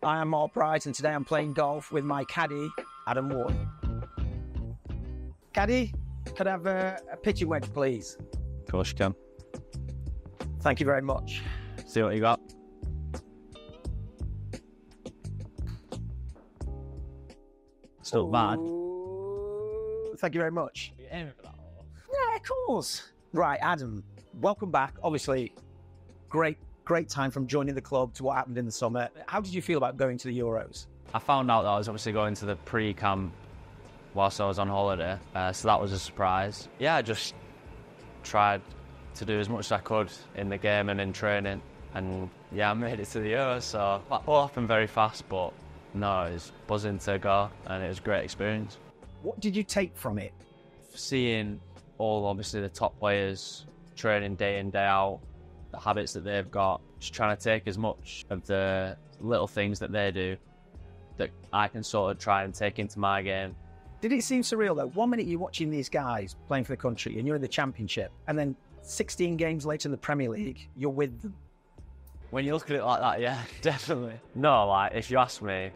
I am Mark Bright, and today I'm playing golf with my caddy, Adam Wharton. Caddy, could I have a pitching wedge, please? Of course you can. Thank you very much. See what you got. Still bad. Thank you very much. Are you aiming for that? Yeah, of course. Right, Adam, welcome back. Obviously, great time from joining the club to what happened in the summer. How did you feel about going to the Euros? I found out that I was obviously going to the pre-camp whilst I was on holiday, so that was a surprise. Yeah, I just tried to do as much as I could in the game and in training, and yeah, I made it to the Euros, so that all happened very fast, but no, it was buzzing to go, and it was a great experience. What did you take from it? Seeing all, obviously, the top players training day in, day out, the habits that they've got, just trying to take as much of the little things that they do that I can sort of try and take into my game. Did it seem surreal though? 1 minute you're watching these guys playing for the country and you're in the Championship, and then 16 games later in the Premier League, you're with them. When you look at it like that, yeah, definitely. No, like, if you asked me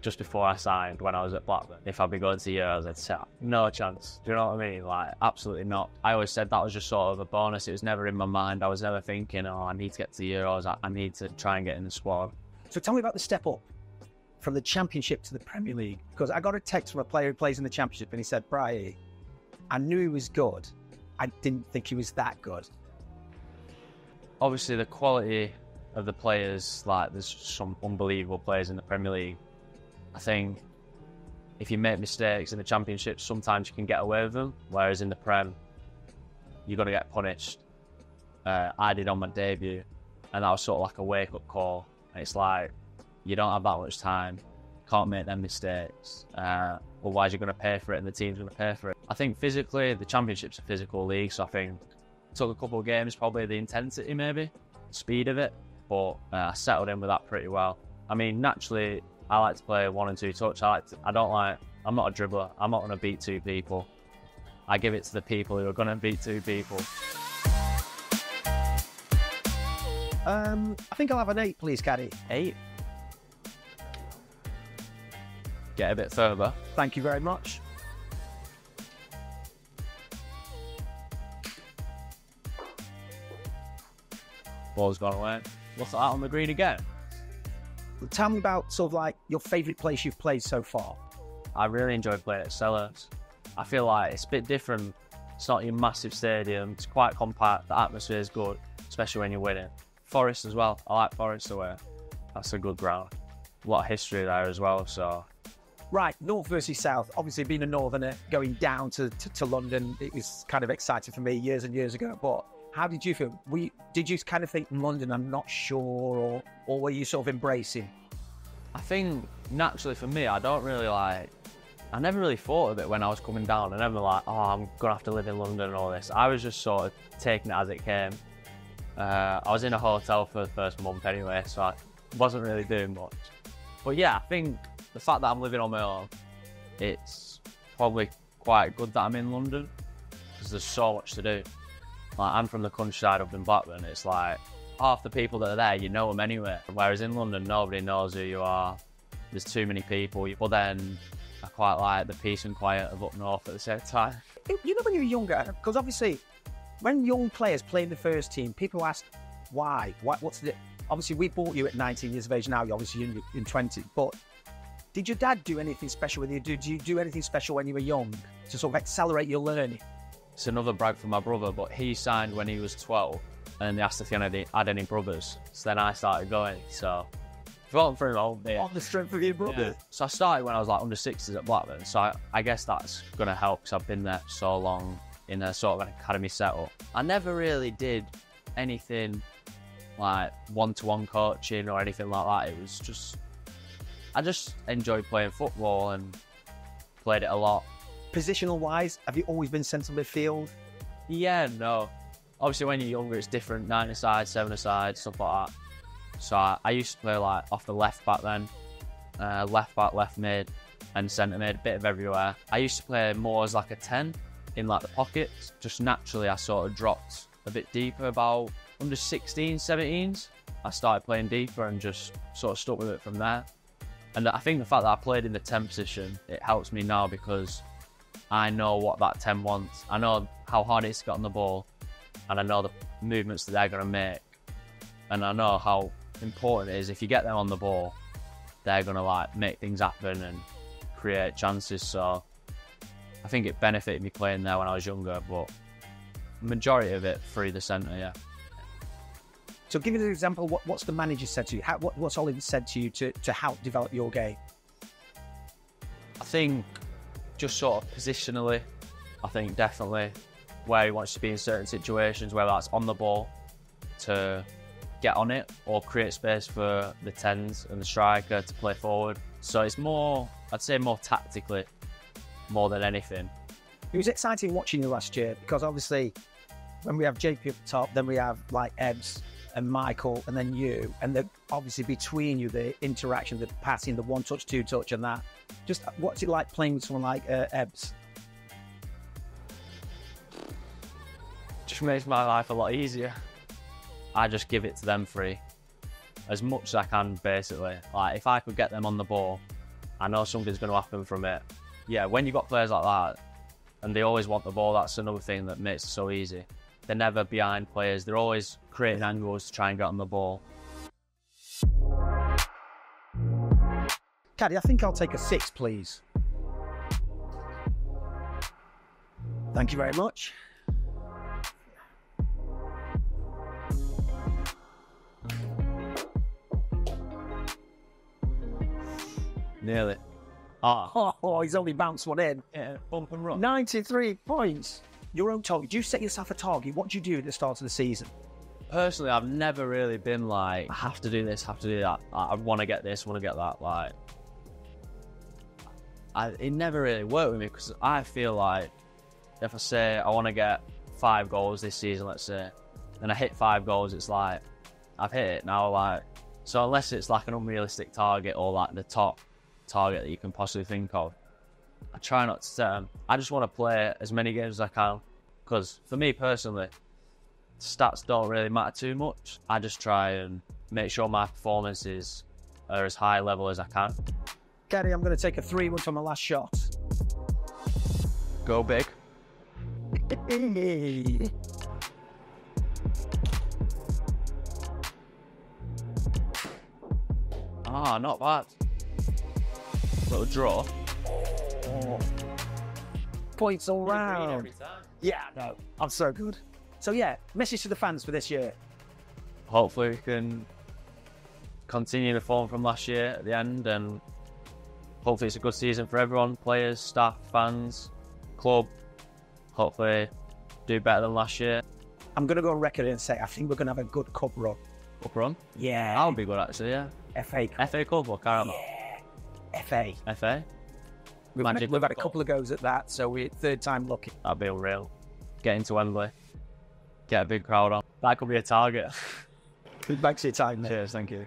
just before I signed, when I was at Blackburn, if I'd be going to Euros, I'd say, no chance. Do you know what I mean? Like, absolutely not. I always said that was just sort of a bonus. It was never in my mind. I was never thinking, oh, I need to get to the Euros. I need to try and get in the squad. So tell me about the step up from the Championship to the Premier League. Because I got a text from a player who plays in the Championship, and he said, Bri, I knew he was good. I didn't think he was that good. Obviously, the quality of the players, like, there's some unbelievable players in the Premier League. I think if you make mistakes in the Championship, sometimes you can get away with them, whereas in the Prem, you've got to get punished. I did on my debut, and that was sort of like a wake-up call. And it's like, you don't have that much time, can't make them mistakes, otherwise you're going to pay for it, and the team's going to pay for it. I think physically, the Championship's a physical league, so I think it took a couple of games, probably the intensity maybe, speed of it, but I settled in with that pretty well. I mean, naturally, I like to play 1 and 2 touch. I'm not a dribbler. I'm not going to beat 2 people. I give it to the people who are going to beat 2 people. I think I'll have an 8, please, Caddy. 8? Get a bit further. Thank you very much. Ball's gone away. What's that on the green again? Tell me about sort of like your favourite place you've played so far. I really enjoy playing at Sellers. I feel like it's a bit different. It's not your massive stadium. It's quite compact. The atmosphere is good, especially when you're winning. Forest as well. I like Forest away. That's a good ground. A lot of history there as well, so. Right, North versus South. Obviously, being a Northerner, going down to London, it was kind of exciting for me years and years ago. But how did you feel? Did you kind of think, London, I'm not sure, or were you sort of embracing? I think, naturally for me, I never really thought of it when I was coming down. I never like, oh, I'm going to have to live in London and all this. I was just sort of taking it as it came. I was in a hotel for the first month anyway, so I wasn't really doing much. But yeah, I think the fact that I'm living on my own, it's probably quite good that I'm in London, because there's so much to do. Like, I'm from the countryside up in Blackburn. It's like half the people that are there, you know them anyway. Whereas in London, nobody knows who you are. There's too many people. But then I quite like the peace and quiet of up north at the same time. You know, when you were younger, because obviously when young players play in the first team, people ask why. What's the... Obviously, we bought you at 19 years of age now. You're obviously in 20. But did your dad do anything special with you? Did you do anything special when you were young to sort of accelerate your learning? It's another brag for my brother, but he signed when he was 12, and they asked if he had any brothers. So then I started going, so voting for him all day. On the strength of your brother? Yeah. So I started when I was like under 6s at Blackburn, so I guess that's going to help, because I've been there so long in a sort of an academy setup. I never really did anything like one-to-one coaching or anything like that. It was just, I just enjoyed playing football and played it a lot. Positional wise, have you always been central midfield? Yeah, no. Obviously when you're younger it's different, 9-a-side, 7-a-side, stuff like that. So I used to play like off the left back then, left back, left mid and centre mid, a bit of everywhere. I used to play more as like a 10 in like the pockets. Just naturally I sort of dropped a bit deeper about under 16s, 17s. I started playing deeper and just sort of stuck with it from there. And I think the fact that I played in the 10 position, it helps me now because I know what that 10 wants. I know how hard it is to get on the ball, and I know the movements that they're going to make. And I know how important it is if you get them on the ball, they're going to like make things happen and create chances. So I think it benefited me playing there when I was younger, but majority of it through the centre, yeah. So give us an example, what's the manager said to you? What's Ollie said to you to help develop your game? I think just sort of positionally, I think definitely where he wants to be in certain situations, whether that's on the ball to get on it or create space for the 10s and the striker to play forward. So it's more, I'd say more tactically, more than anything. It was exciting watching you last year because obviously when we have JP up top, then we have like Ebbs and Michael, and then you, and obviously between you, the interaction, the passing, the one touch, two touch, and that. Just what's it like playing with someone like Ebbs? Just makes my life a lot easier. I just give it to them free, as much as I can, basically. Like if I could get them on the ball, I know something's going to happen from it. Yeah, when you've got players like that, and they always want the ball, that's another thing that makes it so easy. They're never behind players. They're always creating angles to try and get on the ball. Caddy, I think I'll take a 6, please. Thank you very much. Nearly. Oh, he's only bounced one in. Yeah, bump and run. 93 points. Your own target. Do you set yourself a target? What do you do at the start of the season? Personally, I've never really been like, I have to do this, have to do that. I want to get this, want to get that. Like, it never really worked with me because I feel like if I say I want to get 5 goals this season, let's say, and I hit 5 goals, it's like, I've hit it now. Like, so unless it's like an unrealistic target or like the top target that you can possibly think of, I try not to set them. I just want to play as many games as I can because for me personally, stats don't really matter too much. I just try and make sure my performances are as high level as I can. Caddy, I'm going to take a 3-1 for my last shot. Go big. Ah, not bad. Little draw. Oh. Points all round. Yeah, no, I'm so good. So yeah, message to the fans for this year. Hopefully we can continue the form from last year at the end, and hopefully it's a good season for everyone, players, staff, fans, club. Hopefully do better than last year. I'm going to go on record and say I think we're going to have a good cup run. Cup run? Yeah. That would be good actually, yeah. FA Cup. FA Cup or Caramel? Yeah. FA. FA? We've had a couple of goes at that, so we're 3rd time lucky. That'd be unreal. Get into Wembley. Get a big crowd on. That could be a target. Thanks for your time, mate. Cheers, thank you.